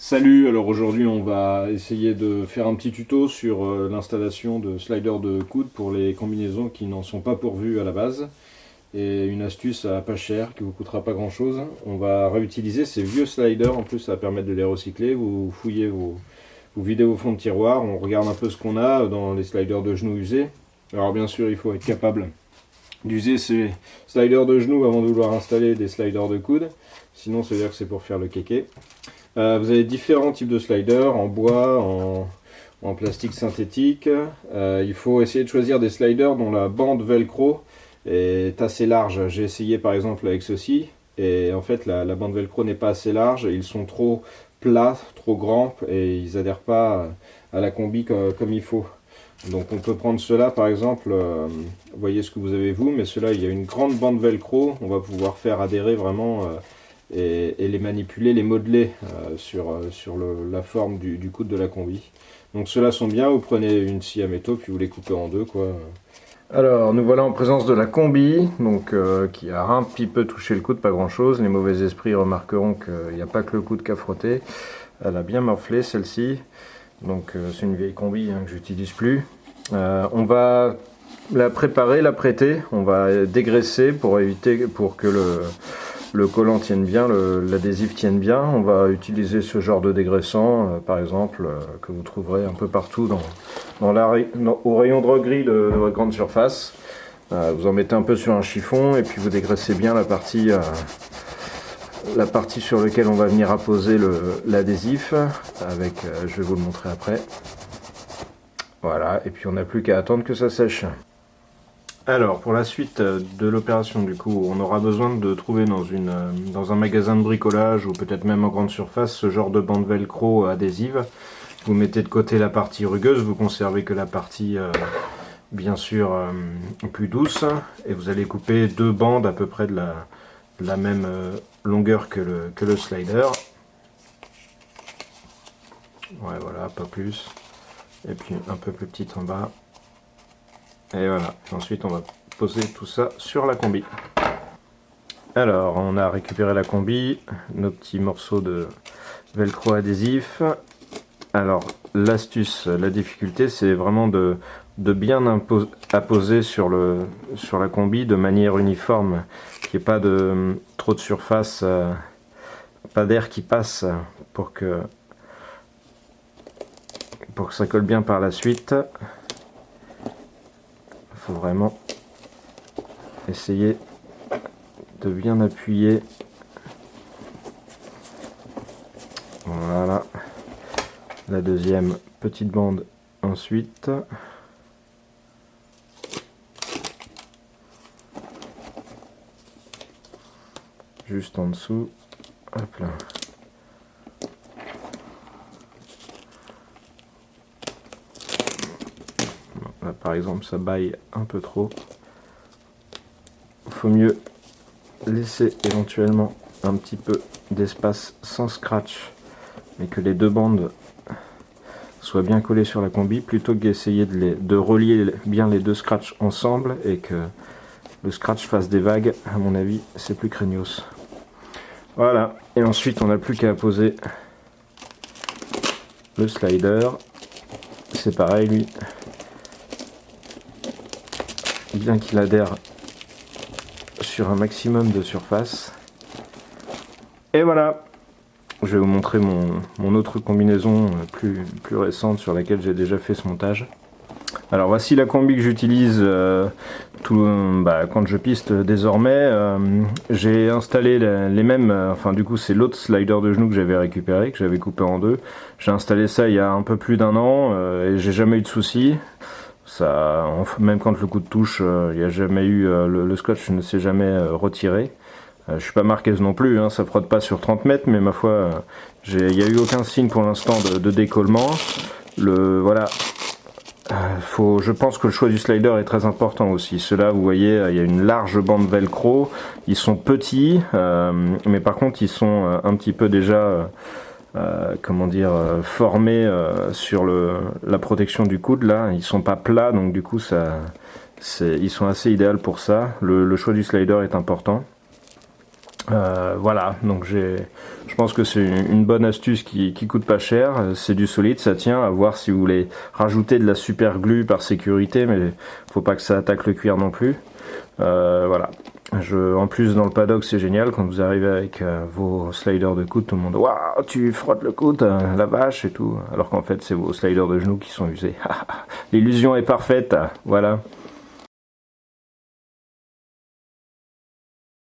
Salut, alors aujourd'hui on va essayer de faire un petit tuto sur l'installation de sliders de coude pour les combinaisons qui n'en sont pas pourvues à la base. Et une astuce à pas cher qui vous coûtera pas grand chose. On va réutiliser ces vieux sliders, en plus ça va permettre de les recycler. Vous fouillez, vous videz vos fonds de tiroir, on regarde un peu ce qu'on a dans les sliders de genoux usés. Alors bien sûr il faut être capable d'user ces sliders de genoux avant de vouloir installer des sliders de coude. Sinon ça veut dire que c'est pour faire le kéké. Vous avez différents types de sliders, en bois, en plastique synthétique. Il faut essayer de choisir des sliders dont la bande velcro est assez large. J'ai essayé par exemple avec ceci, et en fait la bande velcro n'est pas assez large, ils sont trop plats, trop grands, et ils n'adhèrent pas à la combi comme il faut. Donc on peut prendre cela par exemple, vous voyez ce que vous avez vous, mais cela il y a une grande bande velcro, on va pouvoir faire adhérer vraiment et les manipuler, les modeler sur la forme du coude de la combi. Donc ceux-là sont bien, vous prenez une scie à métaux puis vous les coupez en deux quoi. Alors nous voilà en présence de la combi, donc qui a un petit peu touché le coude, pas grand chose. Les mauvais esprits remarqueront qu'il n'y a pas que le coude qu'à frotter. Elle a bien morflé celle-ci, donc c'est une vieille combi hein, que j'utilise plus. On va la préparer, la prêter, on va dégraisser pour que le collant tienne bien, l'adhésif tienne bien. On va utiliser ce genre de dégraissant, par exemple, que vous trouverez un peu partout au rayon droguerie de votre grande surface. Vous en mettez un peu sur un chiffon et puis vous dégraissez bien la partie sur laquelle on va venir apposer l'adhésif. Je vais vous le montrer après. Voilà, et puis on n'a plus qu'à attendre que ça sèche. Alors, pour la suite de l'opération, du coup, on aura besoin de trouver dans un magasin de bricolage ou peut-être même en grande surface ce genre de bande velcro adhésive. Vous mettez de côté la partie rugueuse, vous conservez que la partie, bien sûr, plus douce. Et vous allez couper deux bandes à peu près de la même longueur que le slider. Ouais, voilà, pas plus. Et puis un peu plus petite en bas. Et voilà, ensuite on va poser tout ça sur la combi. Alors, on a récupéré la combi, nos petits morceaux de velcro adhésif. Alors, l'astuce, la difficulté, c'est vraiment de bien apposer sur la combi de manière uniforme, qu'il n'y ait pas trop de surface, pas d'air qui passe pour que ça colle bien par la suite. Faut vraiment essayer de bien appuyer. Voilà, la deuxième petite bande ensuite. Juste en dessous. Hop là. Là, par exemple, ça baille un peu trop. Il faut mieux laisser éventuellement un petit peu d'espace sans scratch, mais que les deux bandes soient bien collées sur la combi, plutôt que d'essayer de relier bien les deux scratchs ensemble et que le scratch fasse des vagues. À mon avis, c'est plus craignos. Voilà, et ensuite on n'a plus qu'à poser le slider. C'est pareil, lui. Bien qu'il adhère sur un maximum de surface. Et voilà, je vais vous montrer mon autre combinaison plus récente sur laquelle j'ai déjà fait ce montage. Alors voici la combi que j'utilise quand je piste désormais. J'ai installé les mêmes, enfin du coup c'est l'autre slider de genou que j'avais récupéré, que j'avais coupé en deux. J'ai installé ça il y a un peu plus d'un an et j'ai jamais eu de soucis. Ça, même quand le coup de touche, il n'y a jamais eu le scotch ne s'est jamais retiré. Je suis pas marqueuse non plus, hein, ça frotte pas sur 30 mètres, mais ma foi, il n'y a eu aucun signe pour l'instant de décollement. Voilà, je pense que le choix du slider est très important aussi. Ceux-là, vous voyez, il y a une large bande velcro. Ils sont petits, mais par contre, ils sont un petit peu déjà formés sur la protection du coude. Là, ils sont pas plats, donc du coup, ils sont assez idéaux pour ça. Le choix du slider est important. Voilà, donc Je pense que c'est une bonne astuce qui coûte pas cher, c'est du solide, ça tient, à voir si vous voulez rajouter de la super glue par sécurité, mais faut pas que ça attaque le cuir non plus. Voilà. En plus dans le paddock c'est génial quand vous arrivez avec vos sliders de coude, tout le monde waouh tu frottes le coude, la vache et tout, alors qu'en fait c'est vos sliders de genoux qui sont usés. L'illusion est parfaite, voilà.